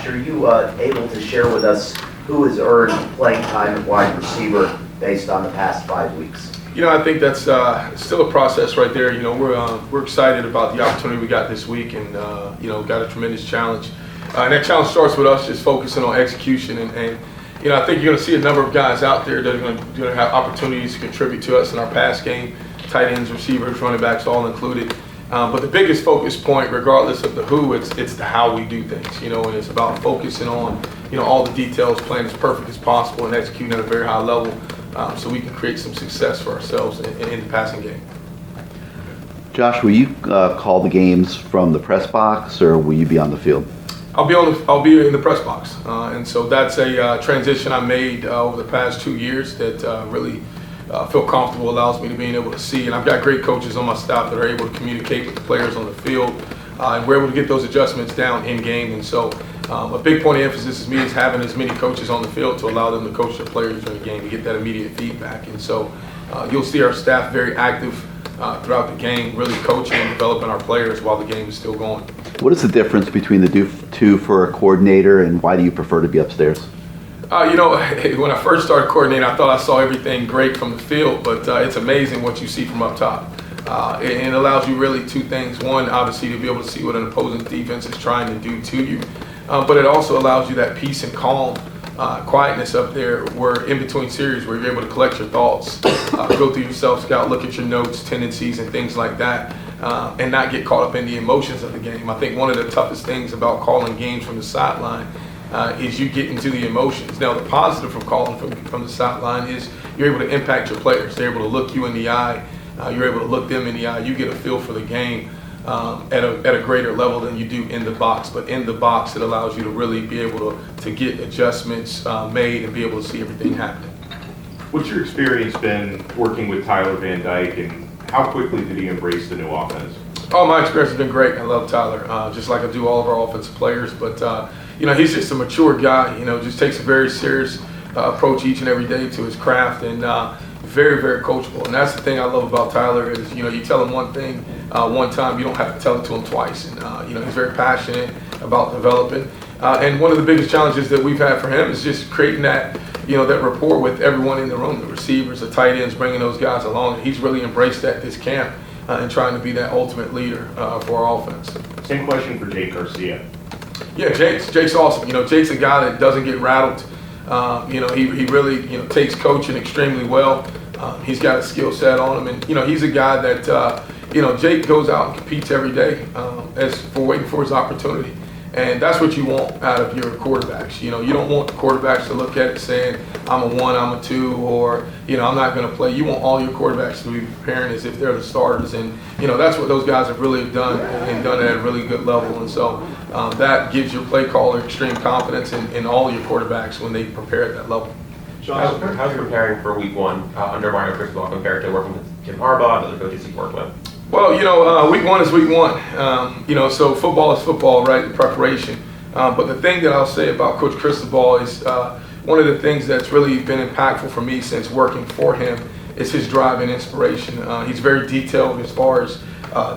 Are you able to share with us who has earned playing time at wide receiver based on the past 5 weeks? I think that's still a process right there. We're excited about the opportunity we got this week, and got a tremendous challenge. And that challenge starts with us just focusing on execution. And I think you're going to see a number of guys out there that are going to have opportunities to contribute to us in our pass game, tight ends, receivers, running backs, all included. But the biggest focus point, regardless of the who, it's the how we do things. And it's about focusing on all the details, playing as perfect as possible, and executing at a very high level, so we can create some success for ourselves in the passing game. Josh, will you call the games from the press box, or will you be on the field? I'll be in the press box, and so that's a transition I made over the past 2 years that really feel comfortable, allows me to be able to see. And I've got great coaches on my staff that are able to communicate with the players on the field, and we're able to get those adjustments down in game. And so a big point of emphasis is having as many coaches on the field to allow them to coach their players during the game to get that immediate feedback. And so you'll see our staff very active throughout the game, really coaching and developing our players while the game is still going. What is the difference between the two for a coordinator, and why do you prefer to be upstairs? When I first started coordinating, I thought I saw everything great from the field, but it's amazing what you see from up top. It allows you really two things. One, obviously, to be able to see what an opposing defense is trying to do to you, but it also allows you that peace and calm, quietness up there where in between series where you're able to collect your thoughts, go through your self-scout, look at your notes, tendencies, and things like that, and not get caught up in the emotions of the game. I think one of the toughest things about calling games from the sideline is you get into the emotions. Now, the positive from calling from the sideline is you're able to impact your players. They're able to look you in the eye. You're able to look them in the eye. You get a feel for the game at a greater level than you do in the box. But in the box, it allows you to really be able to get adjustments made and be able to see everything happening. What's your experience been working with Tyler Van Dyke, and how quickly did he embrace the new offense? Oh, my experience has been great. I love Tyler, just like I do all of our offensive players. But he's just a mature guy. Just takes a very serious approach each and every day to his craft, and very, very coachable. And that's the thing I love about Tyler is, you tell him one thing one time, you don't have to tell it to him twice. And he's very passionate about developing. And one of the biggest challenges that we've had for him is just creating that, that rapport with everyone in the room, the receivers, the tight ends, bringing those guys along. And he's really embraced that this camp and trying to be that ultimate leader for our offense. Same question for Jake Garcia. Yeah, Jake's awesome. Jake's a guy that doesn't get rattled. He really takes coaching extremely well. He's got a skill set on him, and he's a guy that Jake goes out and competes every day as for waiting for his opportunity. And that's what you want out of your quarterbacks. You don't want the quarterbacks to look at it saying, I'm a 1, I'm a 2, or, I'm not going to play. You want all your quarterbacks to be preparing as if they're the starters. And, that's what those guys have really done and done at a really good level. And so that gives your play caller extreme confidence in all your quarterbacks when they prepare at that level. How's you preparing for week 1 under Mario Cristobal compared to working with Jim Harbaugh and other coaches you've worked with? Well, week 1 is week 1. So football is football, right, in preparation. But the thing that I'll say about Coach Cristobal is one of the things that's really been impactful for me since working for him is his drive and inspiration. He's very detailed as far as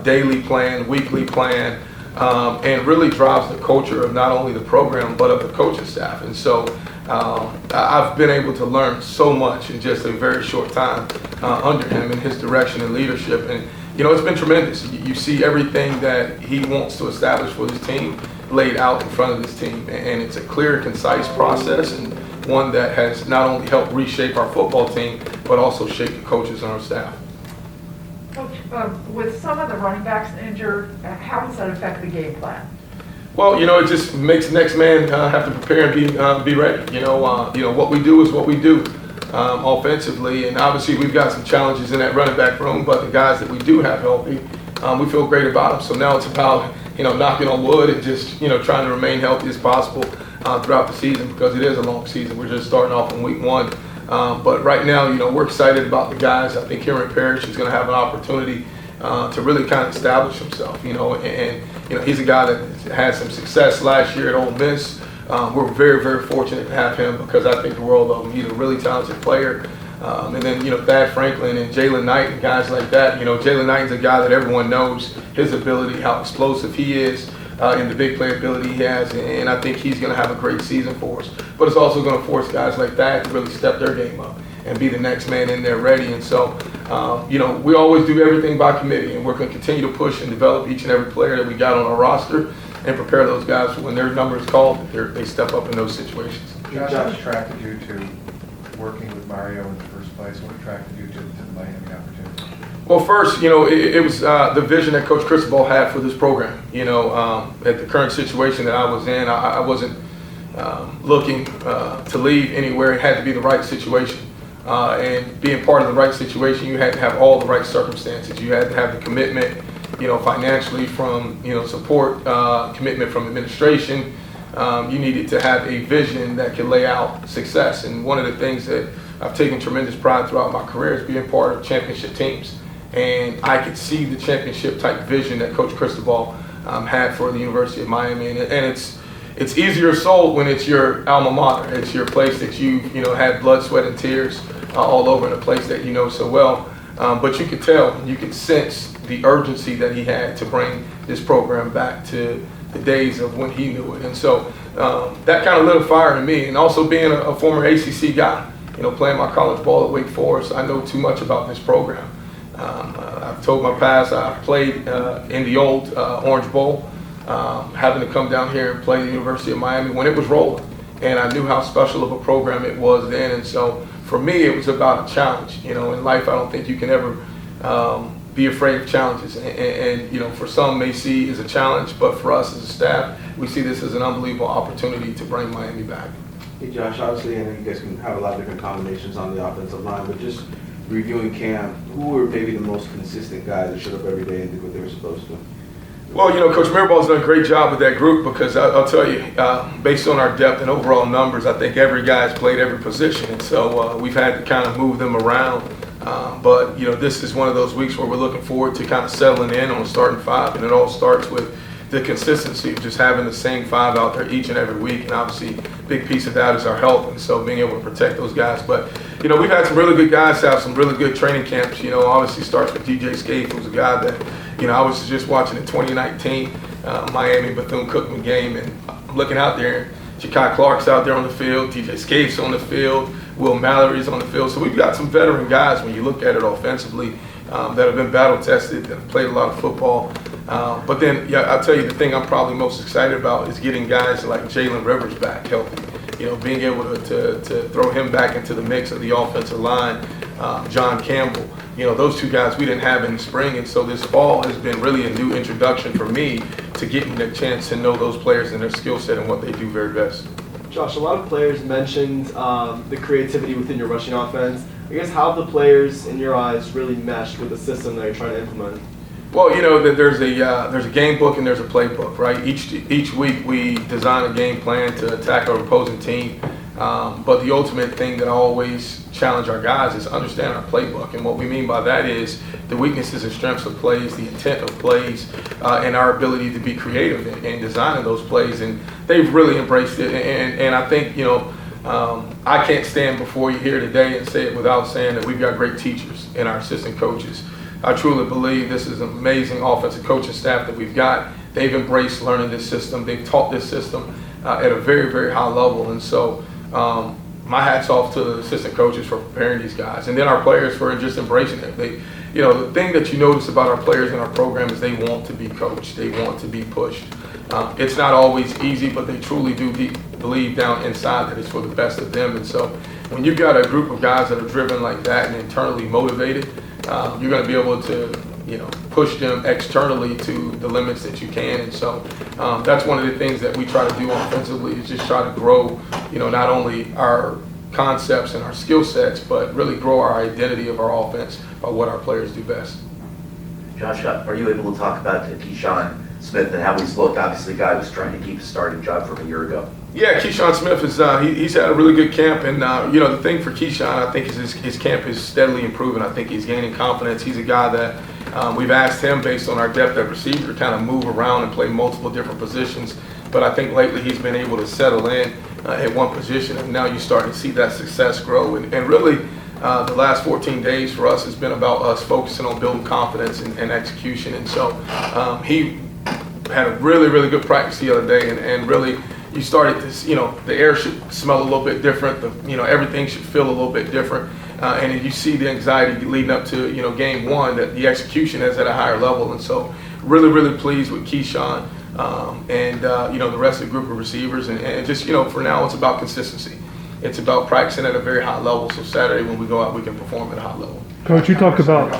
daily plan, weekly plan, and really drives the culture of not only the program but of the coaching staff. And so I've been able to learn so much in just a very short time under him and his direction and leadership. And it's been tremendous. You see everything that he wants to establish for his team laid out in front of this team. And it's a clear, concise process, and one that has not only helped reshape our football team, but also shape the coaches on our staff. Coach, with some of the running backs injured, how does that affect the game plan? Well, it just makes the next man have to prepare and be ready. What we do is what we do. Offensively, and obviously we've got some challenges in that running back room, but the guys that we do have healthy, we feel great about them. So now it's about knocking on wood and just trying to remain healthy as possible throughout the season, because it is a long season. We're just starting off in week 1, but right now we're excited about the guys. I think Cameron Parrish is going to have an opportunity to really kind of establish himself. And he's a guy that had some success last year at Ole Miss. We're very, very fortunate to have him because I think the world of him. He's a really talented player. And then, Thad Franklin and Jalen Knight and guys like that. Jalen Knight is a guy that everyone knows his ability, how explosive he is, and the big playability he has, and I think he's going to have a great season for us. But it's also going to force guys like that to really step their game up and be the next man in there ready. And so, we always do everything by committee, and we're going to continue to push and develop each and every player that we got on our roster and prepare those guys for when their number is called, they step up in those situations. Josh, what attracted you to working with Mario in the first place? What attracted you to the Miami opportunity? Well, first, it was the vision that Coach Cristobal had for this program. At the current situation that I was in, I wasn't looking to leave anywhere. It had to be the right situation. And being part of the right situation, you had to have all the right circumstances. You had to have the commitment, financially from, support, commitment from administration. You needed to have a vision that could lay out success. And one of the things that I've taken tremendous pride throughout my career is being part of championship teams. And I could see the championship type vision that Coach Cristobal had for the University of Miami. And it's easier sold when it's your alma mater. It's your place that you've had blood, sweat, and tears all over, in a place that you know so well. But you could tell, you could sense the urgency that he had to bring this program back to the days of when he knew it. And so that kind of lit a fire in me. And also being a former ACC guy, playing my college ball at Wake Forest, I know too much about this program. I've told my past, I played in the old Orange Bowl, having to come down here and play the University of Miami when it was rolling. And I knew how special of a program it was then. And so for me, it was about a challenge. In life, I don't think you can ever be afraid of challenges. And for some may see as a challenge, but for us as a staff, we see this as an unbelievable opportunity to bring Miami back. Hey Josh, obviously I know you guys can have a lot of different combinations on the offensive line, but just reviewing camp, who were maybe the most consistent guys that showed up every day and did what they were supposed to? Well, Coach Miraball's done a great job with that group, because I'll tell you, based on our depth and overall numbers, I think every guy's played every position. And so we've had to kind of move them around. But this is one of those weeks where we're looking forward to kind of settling in on starting five. And it all starts with the consistency of just having the same five out there each and every week. And obviously, a big piece of that is our health. And so being able to protect those guys. But, we've had some really good guys have some really good training camps. Obviously starts with DJ Scaife, who's a guy that, I was just watching the 2019 Miami Bethune-Cookman game, and I'm looking out there, Ja'Kai Clark's out there on the field, DJ Scaife's on the field, Will Mallory's on the field. So we've got some veteran guys when you look at it offensively that have been battle tested, that have played a lot of football. But then, I'll tell you, the thing I'm probably most excited about is getting guys like Jalen Rivers back healthy. Being able to throw him back into the mix of the offensive line, John Campbell. Those two guys we didn't have in the spring, and so this fall has been really a new introduction for me to getting the chance to know those players and their skill set and what they do very best. Josh, a lot of players mentioned the creativity within your rushing offense. I guess how have the players, in your eyes, really meshed with the system that you're trying to implement? Well, there's a game book and there's a playbook, right? Each week we design a game plan to attack our opposing team. But the ultimate thing that I always challenge our guys is understand our playbook. And what we mean by that is the weaknesses and strengths of plays, the intent of plays, and our ability to be creative in designing those plays. And they've really embraced it. And I think, I can't stand before you here today and say it without saying that we've got great teachers and our assistant coaches. I truly believe this is an amazing offensive coaching staff that we've got. They've embraced learning this system. They've taught this system at a very, very high level. And so my hat's off to the assistant coaches for preparing these guys. And then our players for just embracing it. The thing that you notice about our players in our program is they want to be coached. They want to be pushed. It's not always easy, but they truly do believe down inside that it's for the best of them. And so when you've got a group of guys that are driven like that and internally motivated, you're going to be able to, push them externally to the limits that you can. And so that's one of the things that we try to do offensively is just try to grow, not only our concepts and our skill sets, but really grow our identity of our offense by what our players do best. Josh, are you able to talk about Keyshawn Smith and how he's looked? Obviously, a guy who's trying to keep his starting job from a year ago. Yeah, Keyshawn Smith is he's had a really good camp, and the thing for Keyshawn, I think, is his camp is steadily improving. I think he's gaining confidence. He's a guy that we've asked him, based on our depth at receiver, to kind of move around and play multiple different positions. But I think lately he's been able to settle in at one position, and now you're starting to see that success grow. And really, the last 14 days for us has been about us focusing on building confidence and execution. And so he had a really, really good practice the other day, and really you started to, the air should smell a little bit different. Everything should feel a little bit different. And you see the anxiety leading up to, game one, that the execution is at a higher level. And so really, really pleased with Keyshawn and the rest of the group of receivers. And just, for now, it's about consistency. It's about practicing at a very high level. So Saturday when we go out, we can perform at a high level. Coach, you talked about...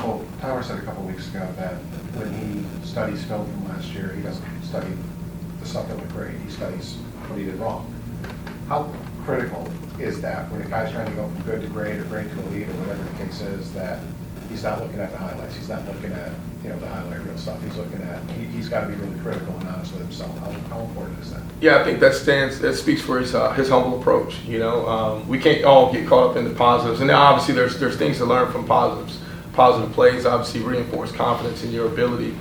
Tyler said a couple weeks ago that when he studies film from last year, he doesn't study the stuff that went great. He studies what he did wrong. How critical is that when a guy's trying to go from good to great or great to elite or whatever the case is, that he's not looking at the highlights, he's not looking at the highlight reel stuff, he's got to be really critical and honest with himself. How important is that? Yeah, I think that speaks for his humble approach. We can't all get caught up in the positives, and now obviously there's things to learn from positives. Positive plays obviously reinforce confidence in your ability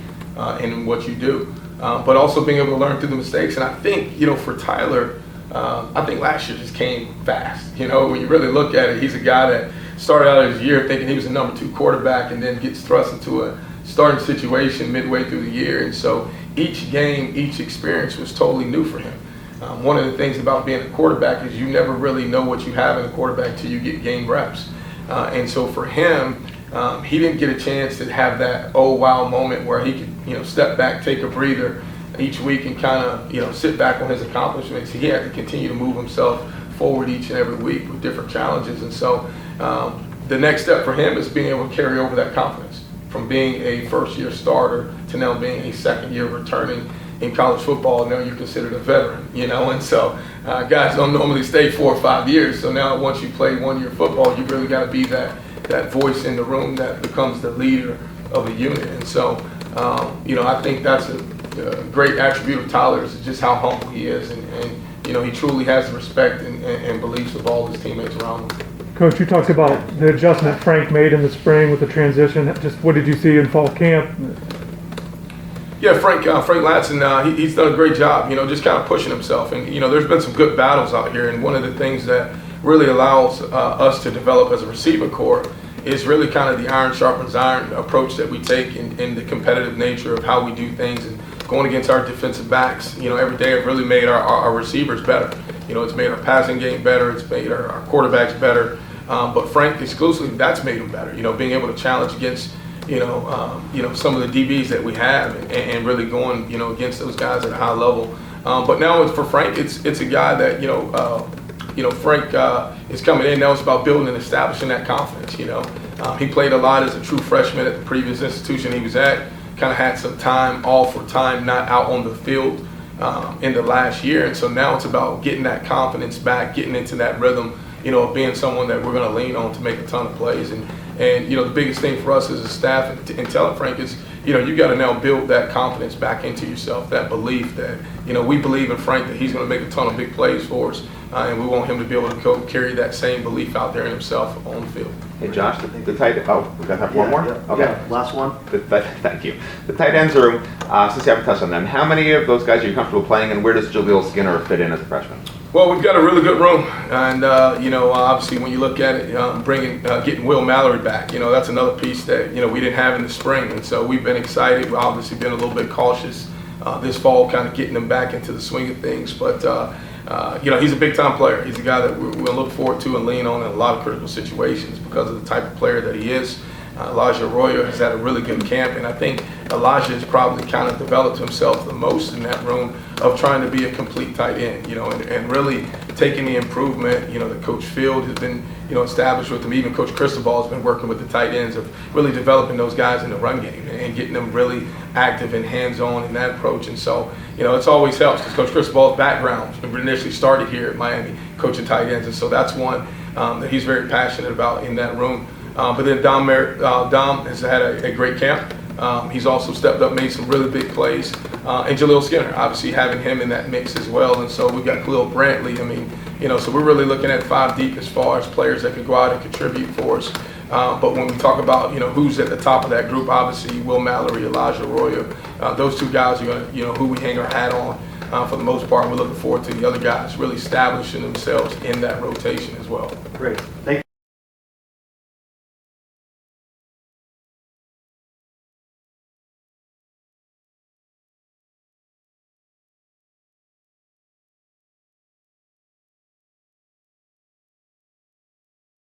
in what you do, but also being able to learn through the mistakes. And I think for Tyler, I think last year just came fast. When you really look at it, he's a guy that started out his year thinking he was a number 2 quarterback and then gets thrust into a starting situation midway through the year. And so each game, each experience was totally new for him. One of the things about being a quarterback is you never really know what you have in a quarterback till you get game reps. And so for him, he didn't get a chance to have that oh wow moment where he could step back, take a breather each week and kind of sit back on his accomplishments. He had to continue to move himself forward each and every week with different challenges. And so the next step for him is being able to carry over that confidence from being a first-year starter to now being a second-year returning in college football. Now you're considered a veteran, and so guys don't normally stay 4 or 5 years. So now once you play 1-year football, you really got to be that voice in the room that becomes the leader of a unit. And so I think that's a great attribute of Tyler is just how humble he is, and he truly has the respect and beliefs of all his teammates around him. Coach, you talked about the adjustment Frank made in the spring with the transition. Just what did you see in fall camp? Yeah, Frank Latson, he's done a great job, just kind of pushing himself. And, there's been some good battles out here. And one of the things that really allows us to develop as a receiver corps is really kind of the iron sharpens iron approach that we take in the competitive nature of how we do things and going against our defensive backs. Every day it really made our receivers better. It's made our passing game better. It's made our quarterbacks better. But Frank exclusively, that's made him better. Being able to challenge against some of the DBs that we have and really going against those guys at a high level. But now for Frank, it's a guy that Frank is coming in now. It's about building and establishing that confidence. He played a lot as a true freshman at the previous institution he was at. Kind of had some time off or time not out on the field in the last year, and so now it's about getting that confidence back, getting into that rhythm. Of being someone that we're going to lean on to make a ton of plays. And the biggest thing for us as a staff and telling Frank is, you got to now build that confidence back into yourself, that belief that, we believe in Frank that he's going to make a ton of big plays for us. And we want him to be able to go carry that same belief out there in himself on the field. Hey, Josh, the tight end, we got to have one more? Okay. Yeah, last one. Thank you. The tight ends room, since you haven't touched on them, how many of those guys are you comfortable playing, and where does Jaleel Skinner fit in as a freshman? Well, we've got a really good room, and obviously when you look at it, getting Will Mallory back, that's another piece that we didn't have in the spring, and so we've been excited. We've obviously been a little bit cautious this fall, kind of getting him back into the swing of things, but he's a big time player. He's a guy that we'll look forward to and lean on in a lot of critical situations because of the type of player that he is. Elijah Arroyo has had a really good camp, and I think Elijah has probably kind of developed himself the most in that room of trying to be a complete tight end, and really taking the improvement, that Coach Field has been, established with him. Even Coach Cristobal has been working with the tight ends of really developing those guys in the run game and getting them really active and hands-on in that approach. And so, it's always helps because Coach Cristobal's background initially started here at Miami, coaching tight ends, and so that's one that he's very passionate about in that room. But then Dom has had a great camp. He's also stepped up, made some really big plays. And Jaleel Skinner, obviously having him in that mix as well. And so we've got Khalil Brantley. So we're really looking at 5 deep as far as players that could go out and contribute for us. But when we talk about, who's at the top of that group, obviously Will Mallory, Elijah Arroyo, those 2 guys are going to, who we hang our hat on for the most part. We're looking forward to the other guys really establishing themselves in that rotation as well. Great. Thank you.